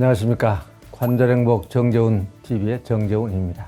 안녕하십니까. 관절행복 정재훈 TV의 정재훈입니다.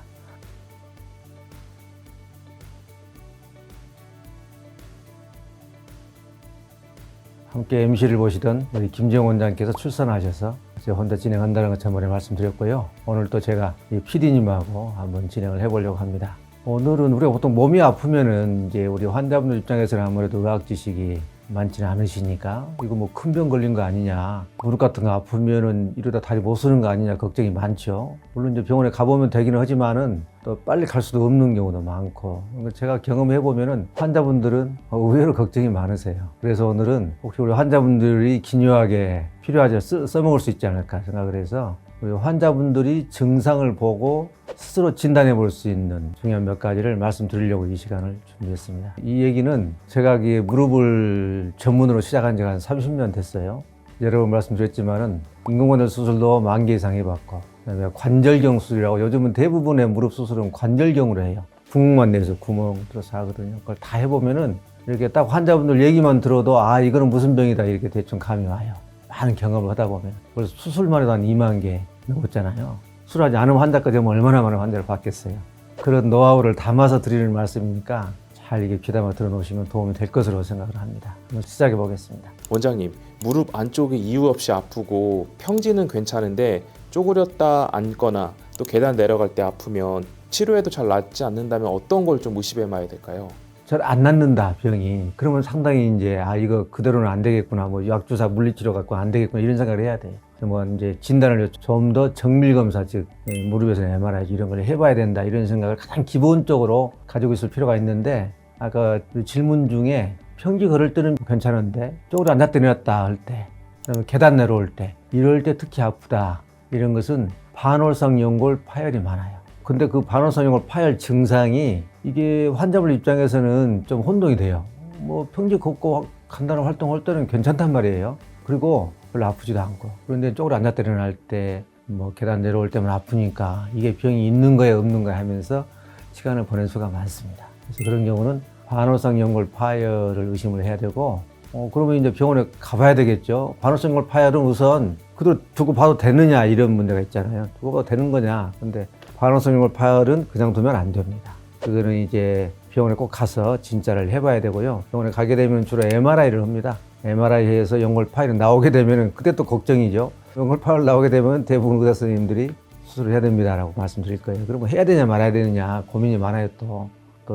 함께 MC를 보시던 우리 김재훈 원장께서 출산하셔서 제가 혼자 진행한다는 것 전번에 말씀드렸고요. 오늘 또 제가 이 PD님하고 한번 진행을 해보려고 합니다. 오늘은 우리가 보통 몸이 아프면은 이제 우리 환자분들 입장에서는 아무래도 의학 지식이 많지는 않으시니까 이거 뭐 큰 병 걸린 거 아니냐, 무릎 같은 거 아프면은 이러다 다리 못 쓰는 거 아니냐 걱정이 많죠. 물론 이제 병원에 가보면 되기는 하지만은 또 빨리 갈 수도 없는 경우도 많고, 제가 경험해 보면은 환자분들은 의외로 걱정이 많으세요. 그래서 오늘은 혹시 우리 환자분들이 기묘하게 필요하게 써먹을 수 있지 않을까 생각을 해서 우리 환자분들이 증상을 보고 스스로 진단해 볼 수 있는 중요한 몇 가지를 말씀드리려고 이 시간을 준비했습니다. 이 얘기는 제가 무릎을 전문으로 시작한 지가 한 30년 됐어요. 여러 번 말씀드렸지만은 인공관절 수술도 10,000개 이상 해봤고, 그다음에 관절경 수술이라고 요즘은 대부분의 무릎 수술은 관절경으로 해요. 구멍만 내서 구멍 뚫어서 하거든요. 그걸 다 해보면은 이렇게 딱 환자분들 얘기만 들어도 아, 이거는 무슨 병이다 이렇게 대충 감이 와요. 많은 경험을 하다 보면. 그래서 수술만 해도 한 20,000개 넘었잖아요. 수술하지 않은 환자까지 하면 얼마나 많은 환자를 받겠어요. 그런 노하우를 담아서 드리는 말씀이니까 잘 이게 귀담아 들어놓으시면 도움이 될 것으로 생각을 합니다. 한번 시작해 보겠습니다. 원장님, 무릎 안쪽이 이유 없이 아프고 평지는 괜찮은데 쪼그렸다 앉거나 또 계단 내려갈 때 아프면 치료해도 잘 낫지 않는다면 어떤 걸 좀 의심해 봐야 될까요? 잘 안 낫는다, 병이. 그러면 상당히 이제 이거 그대로는 안 되겠구나, 뭐 약주사 물리치료 갖고 안 되겠구나 이런 생각을 해야 돼요. 뭐 이제 진단을 좀 더 정밀 검사, 즉 무릎에서 MRI 이런 걸 해봐야 된다 이런 생각을 가장 기본적으로 가지고 있을 필요가 있는데, 아까 그 질문 중에 평지 걸을 때는 괜찮은데 쪼그려 앉았다 내렸다 할 때, 그다음에 계단 내려올 때 이럴 때 특히 아프다, 이런 것은 반월상 연골 파열이 많아요. 근데 그 반월상 연골 파열 증상이 이게 환자분 입장에서는 좀 혼동이 돼요. 뭐 평지 걷고 간단한 활동할 때는 괜찮단 말이에요. 그리고 별로 아프지도 않고. 그런데 쪼그려 앉았다 일어날 때, 뭐 계단 내려올 때만 아프니까 이게 병이 있는 거야 없는 거야 하면서 시간을 보낸 수가 많습니다. 그래서 그런 경우는 반월상 연골 파열을 의심을 해야 되고, 그러면 이제 병원에 가봐야 되겠죠. 반월상 연골 파열은 우선 그대로 두고 봐도 되느냐 이런 문제가 있잖아요. 두고 봐도 되는 거냐. 근데 반월상 연골 파열은 그냥 두면 안 됩니다. 그거는 이제 병원에 꼭 가서 진짜를 해봐야 되고요. 병원에 가게 되면 주로 MRI를 합니다. MRI에서 연골 파열이 나오게 되면 그때 또 걱정이죠. 연골 파열 나오게 되면 대부분 의사 선생님들이 수술을 해야 됩니다라고 말씀드릴 거예요. 그러면 해야 되냐 말아야 되느냐 고민이 많아요. 또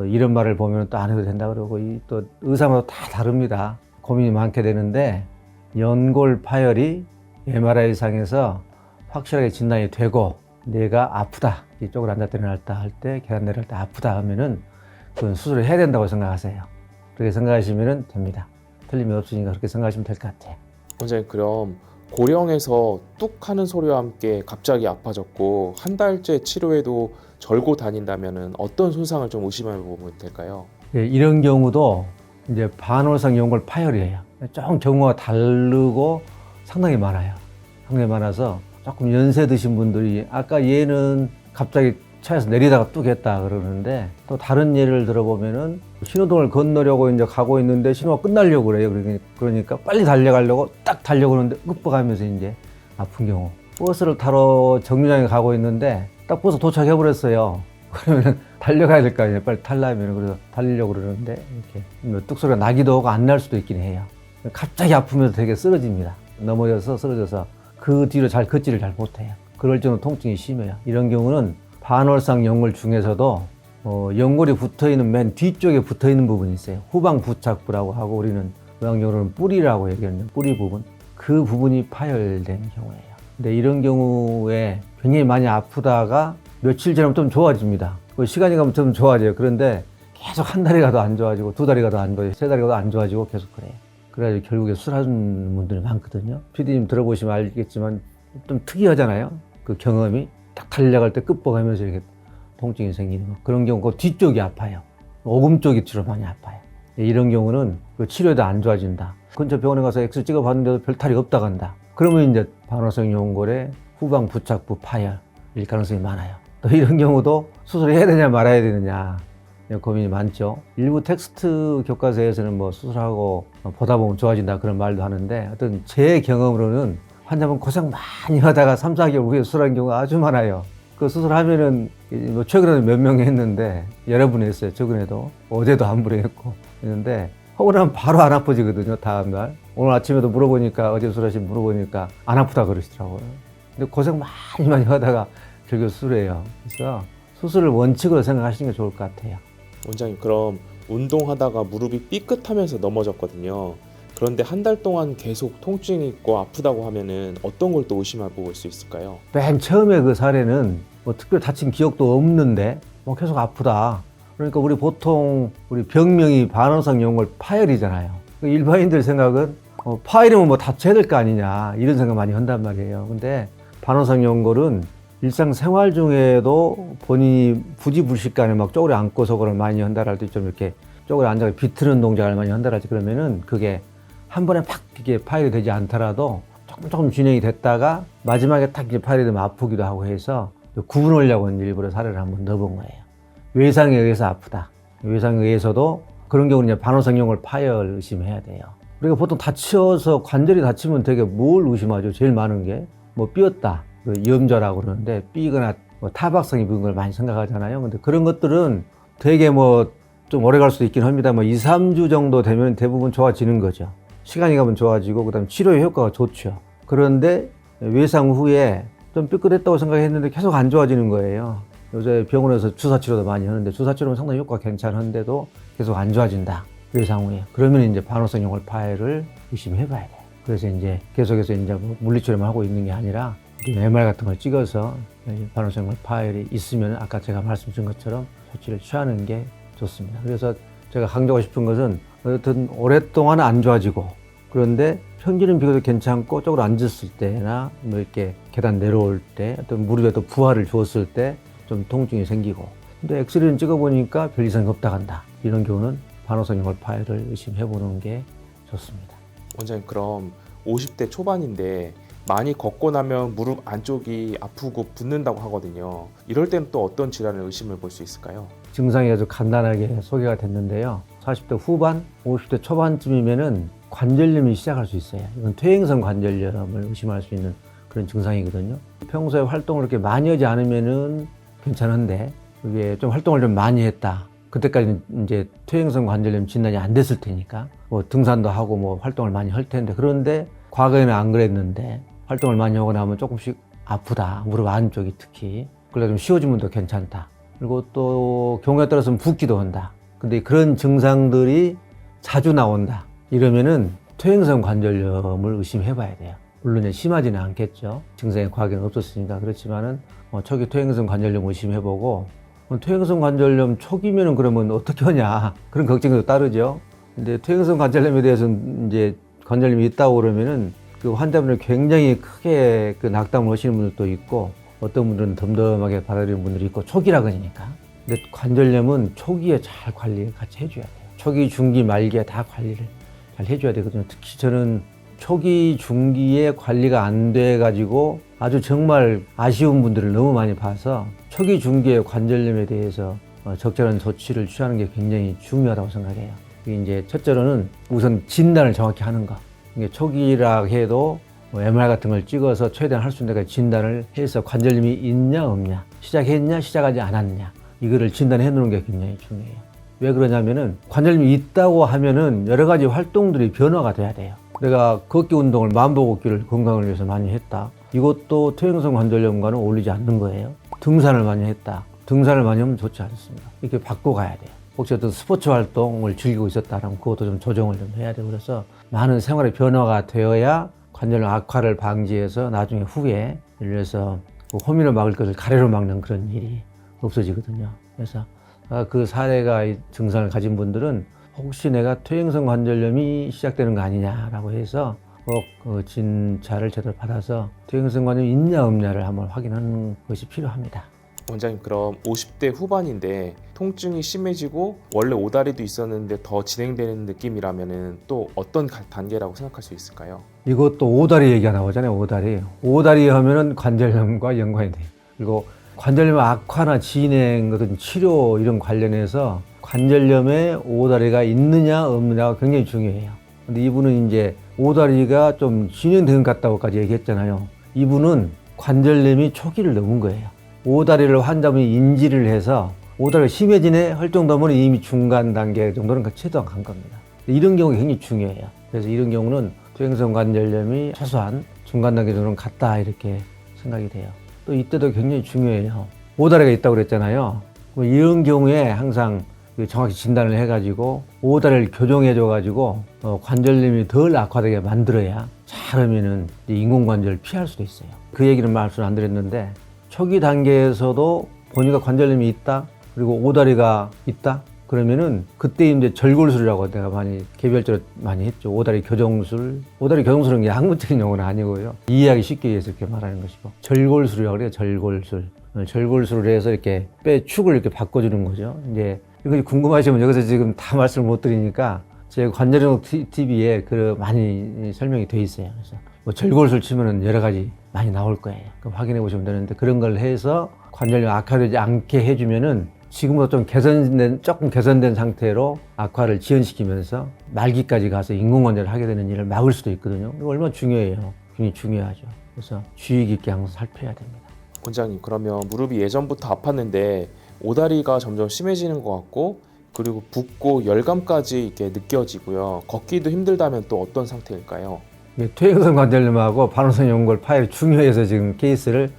이런 말을 보면 또 안 해도 된다 그러고, 또 의사마다 다 다릅니다. 고민이 많게 되는데, 연골 파열이 MRI 상에서 확실하게 진단이 되고 내가 아프다, 이쪽으로 앉았다 일어났다 할 때, 계단 내려갈 때 아프다 하면은 그건 수술을 해야 된다고 생각하세요. 그렇게 생각하시면 됩니다. 틀림이 없으니까 그렇게 생각하시면 될 것 같아요. 원장님, 그럼 고령에서 뚝 하는 소리와 함께 갑자기 아파졌고 한 달째 치료해도 절고 다닌다면 어떤 손상을 좀 의심해 보면 될까요? 예, 이런 경우도 이제 반월상 연골 파열이에요. 좀 경우가 다르고 상당히 많아요. 상당히 많아서 조금 연세 드신 분들이 아까 얘는 갑자기 차에서 내리다가 뚝 했다 그러는데, 또 다른 예를 들어보면은 신호등을 건너려고 이제 가고 있는데 신호가 끝나려고 그래요. 그러니까 빨리 달려가려고 딱 달려고 그러는데 윽박하면서 이제 아픈 경우. 버스를 타러 정류장에 가고 있는데 딱 버스 도착해버렸어요. 그러면 달려가야 될 거 아니에요. 빨리 타려면. 그래서 달리려고 그러는데 이렇게 뚝소리가 나기도 하고 안 날 수도 있긴 해요. 갑자기 아프면서 되게 쓰러집니다. 넘어져서 쓰러져서 그 뒤로 잘 걷지를 잘 못해요. 그럴 정도 통증이 심해요. 이런 경우는 반월상 연골 중에서도 연골이 붙어있는 맨 뒤쪽에 붙어있는 부분이 있어요. 후방 부착부라고 하고, 우리는 의학용어로는 뿌리라고 얘기하는 뿌리 부분, 그 부분이 파열된 경우예요. 근데 이런 경우에 굉장히 많이 아프다가 며칠 지나면 좀 좋아집니다. 시간이 가면 좀 좋아져요. 그런데 계속 한 달이 가도 안 좋아지고, 2달이 가도 안 좋아지고, 3달이 가도 안 좋아지고 계속 그래요. 그래가지고 결국에 수술하는 분들이 많거든요. PD님 들어보시면 알겠지만 좀 특이하잖아요. 그 경험이 딱 달려갈 때 끝보가면서 이렇게 통증이 생기는 거. 그런 경우 그 뒤쪽이 아파요. 오금 쪽이 주로 많이 아파요. 이런 경우는 그 치료도 안 좋아진다. 근처 병원에 가서 엑스 찍어봤는데도 별 탈이 없다 간다. 그러면 이제 반월상 연골의 후방 부착부 파열일 가능성이 많아요. 또 이런 경우도 수술해야 되냐 말아야 되느냐 고민이 많죠. 일부 텍스트 교과서에서는 뭐 수술하고 보다 보면 좋아진다 그런 말도 하는데, 어떤 제 경험으로는 환자분 고생 많이 하다가 3, 4개월 후에 수술한 경우가 아주 많아요. 그 수술하면은 뭐 최근에도 몇 명 했는데 여러 분 했어요. 최근에도 어제도 한 분 했고 했는데 하고 나면 바로 안 아파지거든요. 다음날 오늘 아침에도 물어보니까 어제 수술하신 물어보니까 안 아프다 그러시더라고요. 근데 고생 많이 하다가 결국 수술해요. 그래서 수술을 원칙으로 생각하시는 게 좋을 것 같아요. 원장님, 그럼 운동하다가 무릎이 삐끗하면서 넘어졌거든요. 그런데 한 달 동안 계속 통증이 있고 아프다고 하면은 어떤 걸 또 의심해 볼 수 있을까요? 맨 처음에 그 사례는 뭐 특별히 다친 기억도 없는데 뭐 계속 아프다. 그러니까 우리 보통 우리 병명이 반원성 연골 파열이잖아요. 일반인들 생각은 파열이면 뭐 다쳐야 될 거 아니냐 이런 생각 많이 한단 말이에요. 근데 반원성 연골은 일상생활 중에도 본인이 부지불식간에 막 쪼그려 앉고서 그걸 많이 한다랄 때 좀 이렇게 쪼그려 앉아서 비트는 동작을 많이 한다랄 때 그러면은 그게 한 번에 팍 이게 파열이 되지 않더라도 조금 진행이 됐다가 마지막에 딱 이제 파열이 되면 아프기도 하고 해서 구분하려고 일부러 사례를 한번 넣어본 거예요. 외상에 의해서 아프다. 외상에 의해서도 그런 경우는 이제 반원성 연골 파열 의심해야 돼요. 우리가 보통 다쳐서 관절이 다치면 되게 뭘 의심하죠? 제일 많은 게 뭐 삐었다. 그 염좌라고 그러는데 삐거나 뭐 타박성 입은 걸 많이 생각하잖아요. 근데 그런 것들은 되게 뭐 좀 오래 갈 수도 있긴 합니다. 뭐 2, 3주 정도 되면 대부분 좋아지는 거죠. 시간이 가면 좋아지고 그다음에 치료의 효과가 좋죠. 그런데 외상 후에 좀 삐끗했다고 생각했는데 계속 안 좋아지는 거예요. 요새 병원에서 주사 치료도 많이 하는데 주사 치료는 상당히 효과가 괜찮은데도 계속 안 좋아진다. 외상 후에. 그러면 이제 반원성 연골 파열을 의심해 봐야 돼요. 그래서 이제 계속해서 이제 뭐 물리치료만 하고 있는 게 아니라 MR 같은 걸 찍어서 반원성 연골 파열이 있으면 아까 제가 말씀드린 것처럼 조치를 취하는 게 좋습니다. 그래서 제가 강조하고 싶은 것은 어쨌든 오랫동안 안 좋아지고 그런데 평균은 비교적 괜찮고 쪽으로 앉았을 때나 뭐 이렇게 계단 내려올 때 어떤 무릎에도 부하를 주었을 때 좀 통증이 생기고 근데 엑스레이는 찍어보니까 별 이상이 없다 간다. 이런 경우는 반원성 연골 파열을 의심해보는 게 좋습니다. 원장님, 그럼 50대 초반인데 많이 걷고 나면 무릎 안쪽이 아프고 붓는다고 하거든요. 이럴 때는 또 어떤 질환을 의심해 볼 수 있을까요? 증상이 아주 간단하게 소개가 됐는데요. 40대 후반, 50대 초반쯤이면은 관절염이 시작할 수 있어요. 이건 퇴행성 관절염을 의심할 수 있는 그런 증상이거든요. 평소에 활동을 그렇게 많이 하지 않으면은 괜찮은데 이게 좀 활동을 좀 많이 했다. 그때까지는 이제 퇴행성 관절염 진단이 안 됐을 테니까 뭐 등산도 하고 뭐 활동을 많이 할 텐데 그런데 과거에는 안 그랬는데 활동을 많이 하고 나면 조금씩 아프다. 무릎 안쪽이 특히. 그래서 좀 쉬어주면 더 괜찮다. 그리고 또 경우에 따라서는 붓기도 한다. 근데 그런 증상들이 자주 나온다. 이러면은 퇴행성 관절염을 의심해 봐야 돼요. 물론 이제 심하지는 않겠죠. 증상이 과거에는 없었으니까. 그렇지만은 초기 퇴행성 관절염 의심해 보고 퇴행성 관절염 초기면은 그러면 어떻게 하냐. 그런 걱정도 따르죠. 근데 퇴행성 관절염에 대해서는 이제 관절염이 있다고 그러면은 그 환자분을 굉장히 크게 그 낙담을 하시는 분들도 있고 어떤 분들은 덤덤하게 받아들이는 분들이 있고 초기라 그러니까. 근데 관절염은 초기에 잘 관리 같이 해줘야 돼요. 초기, 중기, 말기에 다 관리를 잘 해줘야 되거든요. 특히 저는 초기, 중기에 관리가 안 돼가지고 아주 정말 아쉬운 분들을 너무 많이 봐서 초기, 중기의 관절염에 대해서 적절한 조치를 취하는 게 굉장히 중요하다고 생각해요. 이게 이제 첫째로는 우선 진단을 정확히 하는 거. 이게 초기라 해도 MR 같은 걸 찍어서 최대한 할 수 있는 데까지 진단을 해서 관절염이 있냐 없냐, 시작했냐 시작하지 않았냐 이거를 진단해 놓는 게 굉장히 중요해요. 왜 그러냐면은 관절염이 있다고 하면은 여러 가지 활동들이 변화가 돼야 돼요. 내가 걷기 운동을 만보 걷기를 건강을 위해서 많이 했다. 이것도 퇴행성 관절염과는 어울리지 않는 거예요. 등산을 많이 했다. 등산을 많이 하면 좋지 않습니다. 이렇게 바꿔가야 돼요. 혹시 어떤 스포츠 활동을 즐기고 있었다면 그것도 좀 조정을 좀 해야 되고 그래서 많은 생활의 변화가 되어야 관절염 악화를 방지해서 나중에 후에 예를 들어서 호미로 막을 것을 가래로 막는 그런 일이 없어지거든요. 그래서 그 사례가 증상을 가진 분들은 혹시 내가 퇴행성 관절염이 시작되는 거 아니냐라고 해서 꼭 그 진찰을 제대로 받아서 퇴행성 관절염이 있냐 없냐를 한번 확인하는 것이 필요합니다. 원장님, 그럼 50대 후반인데 통증이 심해지고 원래 오다리도 있었는데 더 진행되는 느낌이라면은 또 어떤 단계라고 생각할 수 있을까요? 이것도 오다리 얘기가 나오잖아요. 오다리. 오다리 하면은 관절염과 연관이 돼요. 그리고 관절염 악화나 진행, 어떤 치료 이런 관련해서 관절염에 오다리가 있느냐 없느냐가 굉장히 중요해요. 근데 이분은 이제 오다리가 좀 진행된 것 같다고까지 얘기했잖아요. 이분은 관절염이 초기를 넘은 거예요. 오다리를 환자분이 인지를 해서 오다리가 심해지네 할 정도면 이미 중간 단계 정도는 최소한 간 겁니다. 이런 경우가 굉장히 중요해요. 그래서 이런 경우는 퇴행성 관절염이 최소한 중간 단계 정도는 갔다 이렇게 생각이 돼요. 또 이때도 굉장히 중요해요. 오다리가 있다고 그랬잖아요. 이런 경우에 항상 정확히 진단을 해가지고 오다리를 교정해줘가지고 관절염이 덜 악화되게 만들어야 잘하면은 인공관절을 피할 수도 있어요. 그 얘기는 말씀 안 드렸는데 초기 단계에서도 본인가 관절염이 있다 그리고 오다리가 있다 그러면은 그때 이제 절골술이라고 내가 많이 개별적으로 많이 했죠. 오다리 교정술. 오다리 교정술은 게 학문적인 용어는 아니고요. 이해하기 쉽게 위해서 이렇게 말하는 것이고 절골술이라고 그래요. 절골술. 절골술을 해서 이렇게 뼈 축을 이렇게 바꿔주는 거죠. 이제 이거 궁금하시면 여기서 지금 다 말씀을 못 드리니까 제 관절염 TV에 그 많이 설명이 돼 있어요. 그래서 뭐 절골술 치면은 여러 가지 많이 나올 거예요. 그럼 확인해 보시면 되는데 그런 걸 해서 관절염 악화되지 않게 해주면은 지금보다 좀 조금 개선된 상태로 악화를 지연시키면서 말기까지 가서 인공관절을 하게 되는 일을 막을 수도 있거든요. 이거 얼마나 중요해요. 굉장히 중요하죠. 그래서 주의 깊게 항상 살펴야 됩니다. 원장님, 그러면 무릎이 예전부터 아팠는데 오다리가 점점 심해지는 것 같고 그리고 붓고 열감까지 이렇게 느껴지고요. 걷기도 힘들다면 또 어떤 상태일까요? 퇴행성 관절염하고 반응성 연골 파열이 중요해서 지금 케이스를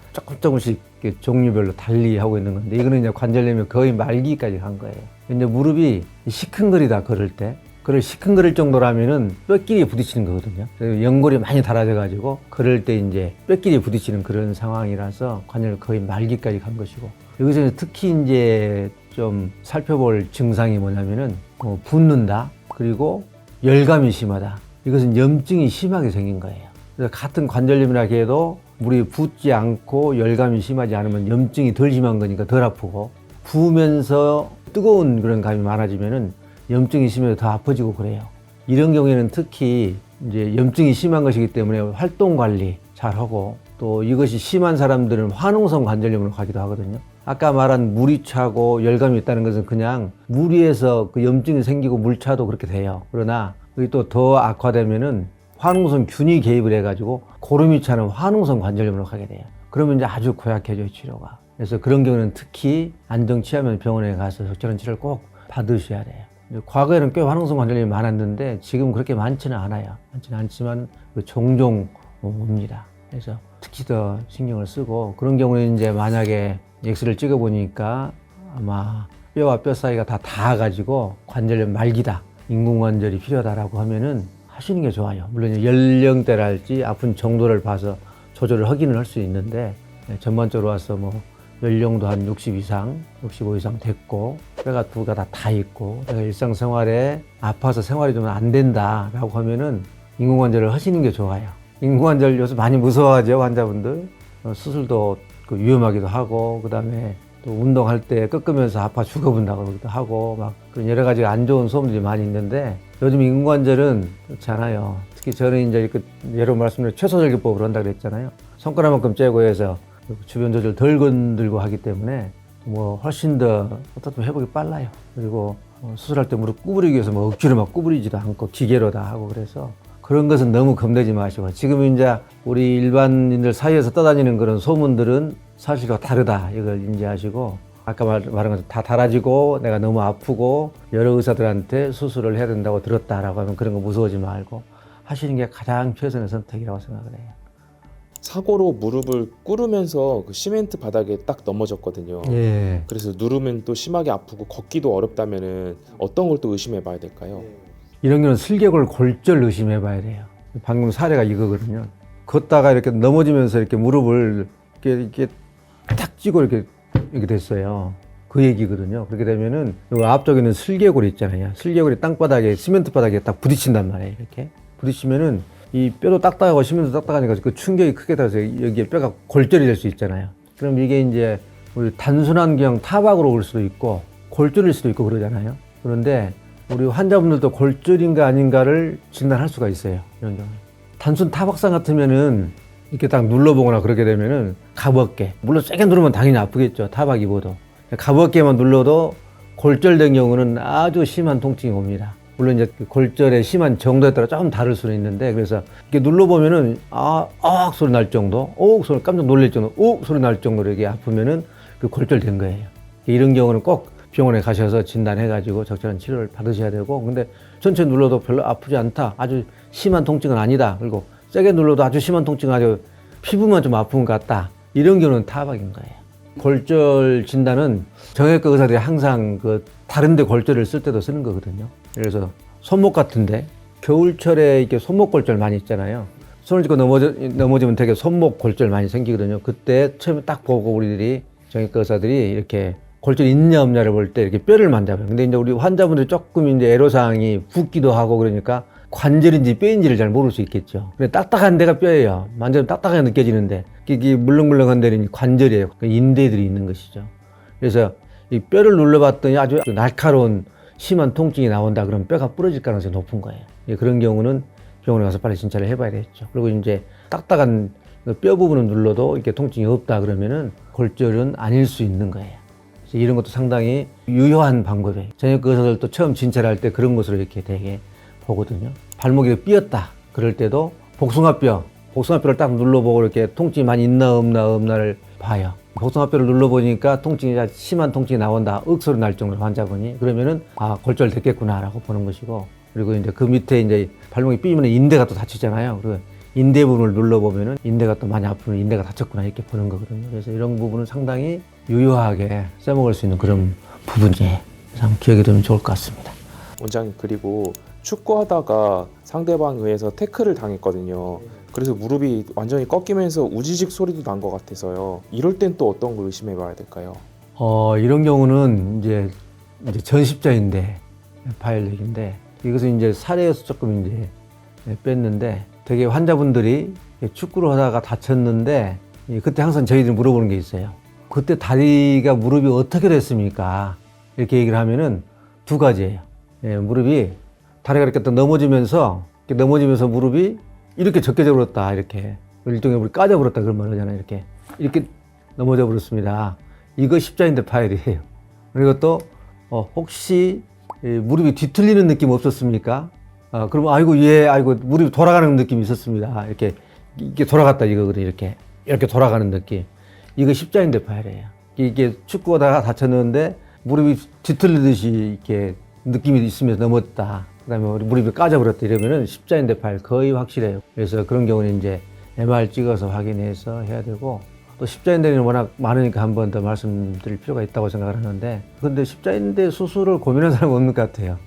조금씩 종류별로 달리 하고 있는 건데 이거는 이제 관절염이 거의 말기까지 간 거예요. 이제 무릎이 시큰거리다 걸을 때 그걸 시큰거릴 정도라면은 뼈끼리 부딪히는 거거든요. 그래서 연골이 많이 달아져가지고 걸을 때 이제 뼈끼리 부딪히는 그런 상황이라서 관절 거의 말기까지 간 것이고 여기서 특히 이제 좀 살펴볼 증상이 뭐냐면은 붓는다 그리고 열감이 심하다. 이것은 염증이 심하게 생긴 거예요. 그래서 같은 관절염이라 해도 물이 붓지 않고 열감이 심하지 않으면 염증이 덜 심한 거니까 덜 아프고 부으면서 뜨거운 그런 감이 많아지면은 염증이 심해서 더 아파지고 그래요. 이런 경우에는 특히 이제 염증이 심한 것이기 때문에 활동 관리 잘 하고 또 이것이 심한 사람들은 화농성 관절염으로 가기도 하거든요. 아까 말한 물이 차고 열감이 있다는 것은 그냥 물 위에서 그 염증이 생기고 물 차도 그렇게 돼요. 그러나 여기 또 더 악화되면은 화농성 균이 개입을 해가지고 고름이 차는 화농성 관절염으로 가게 돼요. 그러면 이제 아주 고약해져요, 치료가. 그래서 그런 경우는 특히 안정 취하면 병원에 가서 적절한 치료를 꼭 받으셔야 돼요. 과거에는 꽤 화농성 관절염이 많았는데 지금 그렇게 많지는 않아요. 많지는 않지만 종종 옵니다. 그래서 특히 더 신경을 쓰고 그런 경우는 이제 만약에 엑스를 찍어보니까 아마 뼈와 뼈 사이가 다 닿아가지고 관절염 말기다, 인공관절이 필요하다라고 하면은 하시는 게 좋아요. 물론 연령대랄지 아픈 정도를 봐서 조절을 하기는 할 수 있는데 전반적으로 와서 뭐 연령도 한 60 이상, 65 이상 됐고 뼈가 두가 다 있고 내가 일상생활에 아파서 생활이 좀 안 된다라고 하면은 인공관절을 하시는 게 좋아요. 인공관절 요새 많이 무서워하죠, 환자분들. 수술도 위험하기도 하고 그다음에 또 운동할 때 꺾으면서 아파 죽어본다고 그러기도 하고 막 그런 여러 가지 안 좋은 소문들이 많이 있는데 요즘 인공관절은 그렇지 않아요. 특히 저는 이제 여러 말씀드린 최소절개법으로 한다고 그랬잖아요. 손가락만큼 째고 해서 주변 조절 덜 건들고 하기 때문에 뭐 훨씬 더 어떻게 회복이 빨라요. 그리고 수술할 때 무릎 구부리기 위해서 뭐 억지로 막 구부리지도 않고 기계로 다 하고 그래서 그런 것은 너무 겁내지 마시고 지금 이제 우리 일반인들 사이에서 떠다니는 그런 소문들은 사실과 다르다 이걸 인지하시고 아까 말한 것처럼 다 달아지고 내가 너무 아프고 여러 의사들한테 수술을 해야 된다고 들었다라고 하면 그런 거 무서워하지 말고 하시는 게 가장 최선의 선택이라고 생각을 해요. 사고로 무릎을 꿇으면서 그 시멘트 바닥에 딱 넘어졌거든요. 예. 그래서 누르면 또 심하게 아프고 걷기도 어렵다면은 어떤 걸 또 의심해 봐야 될까요? 이런 경우는 슬개골 골절 의심해 봐야 돼요. 방금 사례가 이거거든요. 걷다가 이렇게 넘어지면서 이렇게 무릎을 이렇게 딱 찌고 이렇게 됐어요. 그 얘기거든요. 그렇게 되면은 요 앞쪽에 있는 슬개골이 있잖아요. 슬개골이 땅바닥에 시멘트 바닥에 딱 부딪힌단 말이에요. 이렇게 부딪히면은 이 뼈도 딱딱하고 시멘트 딱딱하니까 그 충격이 크게 들어서 여기에 뼈가 골절이 될 수 있잖아요. 그럼 이게 이제 우리 단순한 그냥 타박으로 올 수도 있고 골절일 수도 있고 그러잖아요. 그런데 우리 환자분들도 골절인가 아닌가를 진단할 수가 있어요. 이런 경우. 단순 타박상 같으면은 이렇게 딱 눌러보거나 그렇게 되면은 가볍게. 물론 세게 누르면 당연히 아프겠죠. 타박 입어도. 가볍게만 눌러도 골절된 경우는 아주 심한 통증이 옵니다. 물론 이제 그 골절의 심한 정도에 따라 조금 다를 수는 있는데, 그래서 이렇게 눌러보면은 소리 날 정도, 소리 깜짝 놀랄 정도, 소리 날 정도로 이렇게 아프면은 그 골절된 거예요. 이런 경우는 꼭 병원에 가셔서 진단해가지고 적절한 치료를 받으셔야 되고, 근데 천천히 눌러도 별로 아프지 않다, 아주 심한 통증은 아니다, 그리고 세게 눌러도 아주 심한 통증은 아주 피부만 좀 아픈 것 같다, 이런 경우는 타박인 거예요. 골절 진단은 정형외과 의사들이 항상 그 다른데 골절을 쓸 때도 쓰는 거거든요. 그래서 손목 같은데 겨울철에 이렇게 손목 골절 많이 있잖아요. 손을 짚고 넘어지면 되게 손목 골절 많이 생기거든요. 그때 처음에 딱 보고 우리들이 정형외과 의사들이 이렇게 골절 있냐 없냐를 볼 때 이렇게 뼈를 만져봐요. 근데 이제 우리 환자분들이 조금 이제 애로사항이 붓기도 하고 그러니까 관절인지 뼈인지를 잘 모를 수 있겠죠. 근데 딱딱한 데가 뼈예요. 만져면 딱딱하게 느껴지는데 이게 물렁물렁한 데는 관절이에요. 인대들이 있는 것이죠. 그래서 이 뼈를 눌러봤더니 아주 날카로운 심한 통증이 나온다 그러면 뼈가 부러질 가능성이 높은 거예요. 그런 경우는 병원에 가서 빨리 진찰을 해봐야 되겠죠. 그리고 이제 딱딱한 뼈 부분을 눌러도 이렇게 통증이 없다 그러면은 골절은 아닐 수 있는 거예요. 그래서 이런 것도 상당히 유효한 방법이에요. 정형외과 의사들도 처음 진찰할 때 그런 것으로 이렇게 되게 보거든요. 발목이 삐었다 그럴 때도 복숭아뼈를 딱 눌러보고 이렇게 통증이 많이 있나 없나를 봐요. 복숭아뼈를 눌러보니까 통증이 심한 통증이 나온다, 억소리 날 정도로 환자분이, 그러면은 골절 됐겠구나라고 보는 것이고, 그리고 이제 그 밑에 이제 발목이 삐면 인대가 또 다치잖아요. 그리고 인대 부분을 눌러보면은 인대가 또 많이 아프면 인대가 다쳤구나 이렇게 보는 거거든요. 그래서 이런 부분은 상당히 유효하게 써먹을 수 있는 그런 부분이에요. 그래서 한번 기억해 두면 좋을 것 같습니다. 원장님, 그리고 축구하다가 상대방에 의해서 태클을 당했거든요. 그래서 무릎이 완전히 꺾이면서 우지직 소리도 난 것 같아서요. 이럴 땐 또 어떤 걸 의심해 봐야 될까요? 이런 경우는 이제 전십자인대 파열력인데, 이것은 이제 살에서 조금 이제 뺐는데, 되게 환자분들이 축구를 하다가 다쳤는데, 그때 항상 저희들이 물어보는 게 있어요. 그때 다리가 무릎이 어떻게 됐습니까? 이렇게 얘기를 하면은 두 가지예요. 무릎이 다리가 이렇게 또 넘어지면서 무릎이 이렇게 적게져 버렸다, 이렇게 일종의 우리 까져 버렸다 그런 말 하잖아요. 이렇게 넘어져 버렸습니다. 이거 십자인대 파열이에요. 그리고 또 혹시 무릎이 뒤틀리는 느낌 없었습니까? 그러면 아이고 무릎이 돌아가는 느낌이 있었습니다. 이렇게 돌아갔다 이거거든요. 이렇게 돌아가는 느낌. 이거 십자인대 파열이에요. 이게 축구하다가 다쳤는데 무릎이 뒤틀리듯이 이렇게 느낌이 있으면서 넘어졌다, 그다음에 무릎이 까져버렸다, 이러면은 십자인대 파열 거의 확실해요. 그래서 그런 경우는 이제 MR 찍어서 확인해서 해야 되고, 또 십자인대는 워낙 많으니까 한 번 더 말씀드릴 필요가 있다고 생각을 하는데, 근데 십자인대 수술을 고민하는 사람은 없는 것 같아요.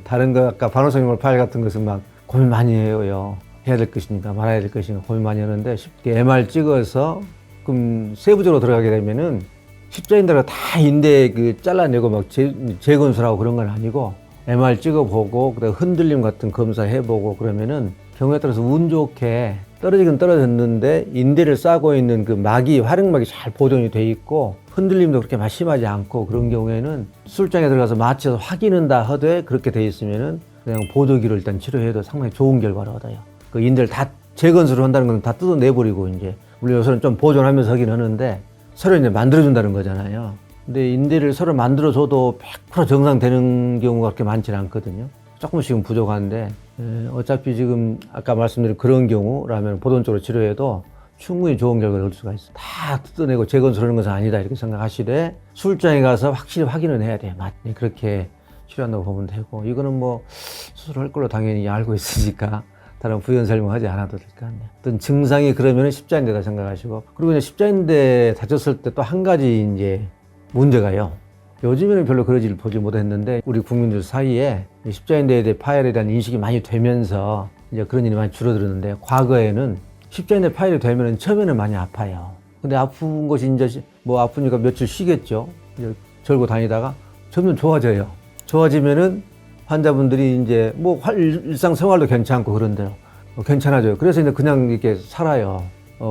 다른 거 아까 반원성형물 파열 같은 것은 막 고민 많이 해요. 해야 될 것이니까 말아야 될 것이니까 고민 많이 하는데, 쉽게 MR 찍어서 그럼 세부적으로 들어가게 되면은 십자인대가 다 인대 잘라내고 막 재건술하고 그런 건 아니고, MR 찍어보고 그다음에 흔들림 같은 검사 해보고 그러면은 경우에 따라서 운 좋게 떨어지긴 떨어졌는데 인대를 싸고 있는 그 활액막이 잘 보존이 돼 있고 흔들림도 그렇게 막 심하지 않고, 그런 경우에는 수술장에 들어가서 마취해서 확인은 다 하되 그렇게 돼 있으면은 그냥 보조기로 일단 치료해도 상당히 좋은 결과를 얻어요. 그 인대를 다 재건술을 한다는 건 다 뜯어내버리고, 이제 물론 요새는 좀 보존하면서 하긴 하는데 서로 이제 만들어준다는 거잖아요. 근데 인대를 서로 만들어줘도 100% 정상되는 경우가 그렇게 많지는 않거든요. 조금씩은 부족한데, 어차피 지금 아까 말씀드린 그런 경우라면 보존적으로 치료해도 충분히 좋은 결과를 얻을 수가 있어요. 다 뜯어내고 재건술하는 것은 아니다 이렇게 생각하시되, 수술장에 가서 확실히 확인은 해야 돼요. 그렇게 치료한다고 보면 되고, 이거는 뭐 수술할 걸로 당연히 알고 있으니까 다른 부연 설명하지 않아도 될 것 같네요. 어떤 증상이 그러면 십자인대다 생각하시고, 그리고 이제 십자인대 다쳤을 때 또 한 가지 이제 문제가요. 요즘에는 별로 그러지를 보지 못했는데, 우리 국민들 사이에 십자인대에 대해 파열에 대한 인식이 많이 되면서 이제 그런 일이 많이 줄어들었는데, 과거에는 십자인대 파열이 되면 처음에는 많이 아파요. 근데 아픈 것이 이제 뭐 아프니까 며칠 쉬겠죠. 이제 절고 다니다가 점점 좋아져요. 좋아지면은 환자분들이 이제 뭐 일상생활도 괜찮고 그런데요. 괜찮아져요. 그래서 이제 그냥 이렇게 살아요.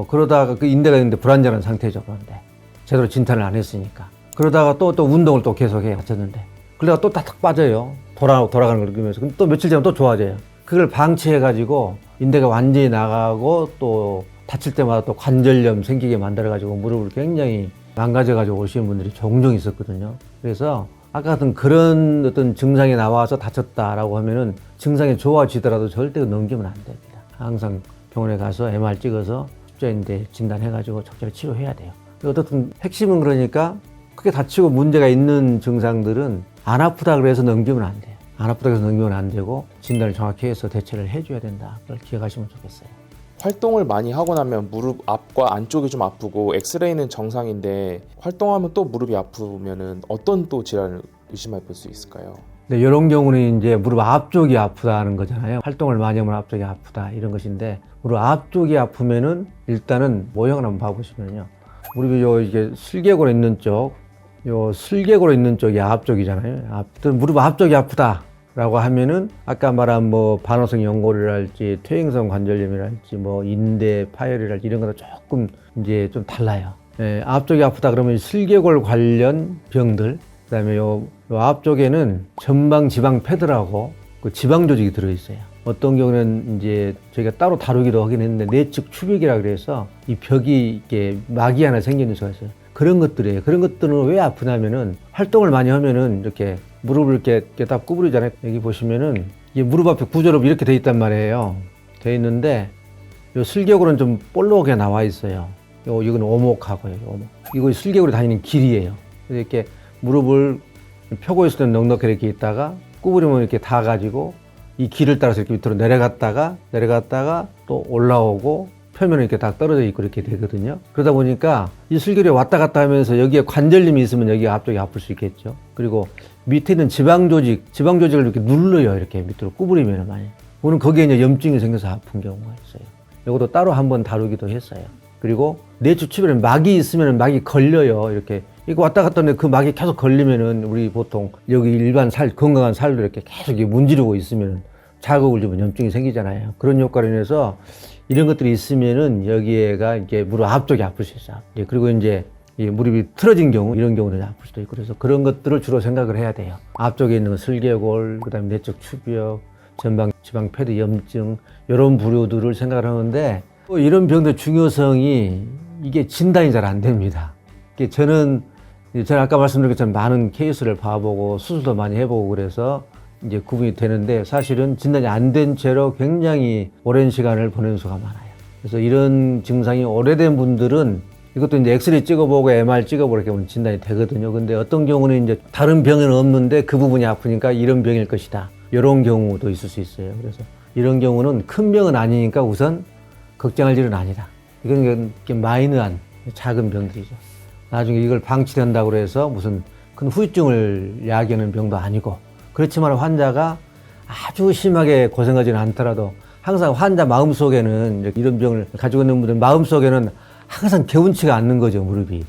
그러다가 그 인대가 있는데 불안정한 상태죠. 그런데 제대로 진단을 안 했으니까. 그러다가 또 운동을 또 계속해요. 다쳤는데. 그러다가 또 딱 빠져요. 돌아가는 걸 느끼면서. 근데 또 며칠 지나면 또 좋아져요. 그걸 방치해가지고 인대가 완전히 나가고 또 다칠 때마다 또 관절염 생기게 만들어가지고 무릎을 굉장히 망가져가지고 오시는 분들이 종종 있었거든요. 그래서 아까 같은 그런 어떤 증상이 나와서 다쳤다라고 하면은 증상이 좋아지더라도 절대 넘기면 안 됩니다. 항상 병원에 가서 MR 찍어서 십자인대 진단해가지고 적절히 치료해야 돼요. 어떻든 핵심은 그러니까 크게 다치고 문제가 있는 증상들은 안 아프다 그래서 넘기면 안 돼요. 안 아프다 그래서 넘기면 안 되고 진단을 정확히 해서 대처를 해줘야 된다. 그걸 기억하시면 좋겠어요. 활동을 많이 하고 나면 무릎 앞과 안쪽이 좀 아프고 엑스레이는 정상인데 활동하면 또 무릎이 아프면은 어떤 또 질환을 의심해 볼 수 있을까요? 네, 이런 경우는 이제 무릎 앞쪽이 아프다는 거잖아요. 활동을 많이 하면 앞쪽이 아프다 이런 것인데 무릎 앞쪽이 아프면은 일단은 모형을 한번 봐보시면요. 무릎이 이게 슬개골 있는 쪽, 요 슬개골 있는 쪽이 앞쪽이잖아요. 무릎 앞쪽이 아프다라고 하면은 아까 말한 뭐 반화성 연골이랄지 퇴행성 관절염이랄지 뭐 인대 파열이랄지 이런 거랑 조금 이제 좀 달라요. 예, 앞쪽이 아프다 그러면 슬개골 관련 병들, 그다음에 요 앞쪽에는 전방 지방 패드라고 그 지방 조직이 들어있어요. 어떤 경우는 이제 저희가 따로 다루기도 하긴 했는데 내측 추벽이라 그래서 이 벽이 이렇게 막이 하나 생기는 수가 있어요. 그런 것들이에요. 그런 것들은 왜 아프냐면은 활동을 많이 하면은 이렇게 무릎을 이렇게 딱 구부리잖아요. 여기 보시면은 이게 무릎 앞에 구조로 이렇게 돼 있단 말이에요. 돼 있는데 요 슬개골은 좀 볼록하게 나와 있어요. 이건 오목하고요. 오목. 이거 슬개골이 다니는 길이에요. 그래서 이렇게 무릎을 펴고 있을 때는 넉넉하게 이렇게 있다가 구부리면 이렇게 다 가지고 이 길을 따라서 이렇게 밑으로 내려갔다가 또 올라오고 펴면 이렇게 다 떨어져 있고 이렇게 되거든요. 그러다 보니까 이 슬개골이 왔다 갔다 하면서 여기에 관절염이 있으면 여기 앞쪽이 아플 수 있겠죠. 그리고 밑에 있는 지방 조직을 이렇게 눌러요. 이렇게 밑으로 구부리면 많이. 오늘 거기에 이제 염증이 생겨서 아픈 경우가 있어요. 이것도 따로 한번 다루기도 했어요. 그리고 내추 주변에 막이 있으면 막이 걸려요. 이렇게 이거 왔다 갔다 하는데 그 막이 계속 걸리면은 우리 보통 여기 일반 건강한 살도 이렇게 계속 문지르고 있으면 자극을 주면 염증이 생기잖아요. 그런 효과로 인해서 이런 것들이 있으면은 여기에가 이게 무릎 앞쪽이 아플 수 있어요. 그리고 이제 이 무릎이 틀어진 경우, 이런 경우는 아플 수도 있고, 그래서 그런 것들을 주로 생각을 해야 돼요. 앞쪽에 있는 슬개골, 그 다음에 내적 추벽, 전방 지방 패드 염증, 이런 부류들을 생각을 하는데, 이런 병들 중요성이 이게 진단이 잘 안 됩니다. 저는 아까 말씀드린 것처럼 많은 케이스를 봐보고 수술도 많이 해보고 그래서 이제 구분이 되는데 사실은 진단이 안 된 채로 굉장히 오랜 시간을 보내는 수가 많아요. 그래서 이런 증상이 오래된 분들은 이것도 이제 엑스레이 찍어보고 MR 찍어보고 이렇게 하면 진단이 되거든요. 근데 어떤 경우는 이제 다른 병은 없는데 그 부분이 아프니까 이런 병일 것이다. 이런 경우도 있을 수 있어요. 그래서 이런 경우는 큰 병은 아니니까 우선 걱정할 일은 아니다. 이건 마이너한 작은 병들이죠. 나중에 이걸 방치된다고 해서 무슨 큰 후유증을 야기하는 병도 아니고, 그렇지만 환자가 아주 심하게 고생하지는 않더라도 항상 환자 마음속에는 이런 병을 가지고 있는 분들 마음속에는 항상 개운치가 않는 거죠. 무릎이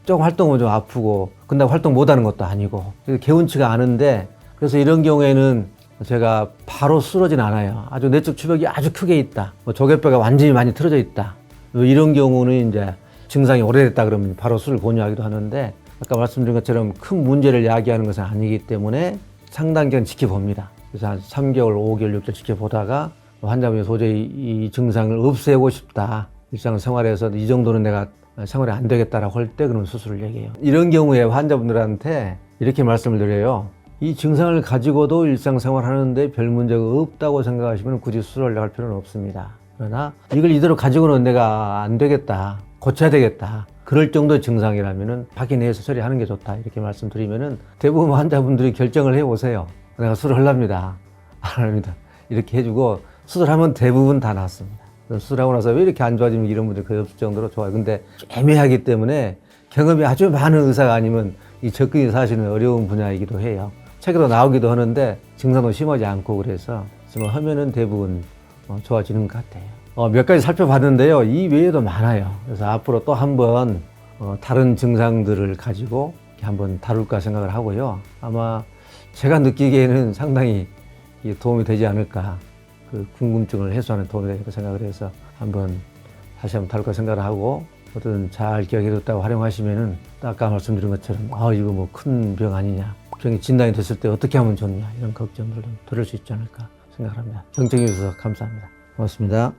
조금 활동은 좀 아프고 근데 활동 못하는 것도 아니고 개운치가 않은데, 그래서 이런 경우에는 제가 바로 쓰러진 않아요. 아주 내적 추벽이 아주 크게 있다, 조개뼈가 완전히 많이 틀어져 있다, 이런 경우는 이제 증상이 오래됐다 그러면 바로 수술 권유하기도 하는데, 아까 말씀드린 것처럼 큰 문제를 야기하는 것은 아니기 때문에 상당 기간 지켜봅니다. 그래서 한 3개월, 5개월, 6개월 지켜보다가 환자분이 도저히 이 증상을 없애고 싶다, 일상생활에서 이 정도는 내가 생활이 안 되겠다라고 할 때 그러면 수술을 얘기해요. 이런 경우에 환자분들한테 이렇게 말씀을 드려요. 이 증상을 가지고도 일상생활 하는데 별 문제가 없다고 생각하시면 굳이 수술을 할 필요는 없습니다. 그러나 이걸 이대로 가지고는 내가 안 되겠다, 고쳐야 되겠다, 그럴 정도의 증상이라면은 확인해서 처리하는 게 좋다, 이렇게 말씀드리면은 대부분 환자분들이 결정을 해보세요. 내가 수술을 하랍니다, 안 합니다, 이렇게 해주고 수술하면 대부분 다 낫습니다. 수술하고 나서 왜 이렇게 안 좋아지면 이런 분들이 거의 없을 정도로 좋아요. 근데 애매하기 때문에 경험이 아주 많은 의사가 아니면 이 접근이 사실은 어려운 분야이기도 해요. 책에도 나오기도 하는데 증상도 심하지 않고 그래서 지금 하면은 대부분 좋아지는 것 같아요. 몇 가지 살펴봤는데요. 이 외에도 많아요. 그래서 앞으로 또 한번 다른 증상들을 가지고 한번 다룰까 생각을 하고요. 아마 제가 느끼기에는 상당히 도움이 되지 않을까, 그 궁금증을 해소하는 도움이 되겠다 생각을 해서 다시 한번 다룰까 생각을 하고, 어떤 잘 기억해뒀다고 활용하시면은 아까 말씀드린 것처럼 이거 뭐 큰 병 아니냐, 병이 진단이 됐을 때 어떻게 하면 좋냐, 이런 걱정들을 덜을 수 있지 않을까 생각합니다. 경청해 주셔서 감사합니다. 고맙습니다.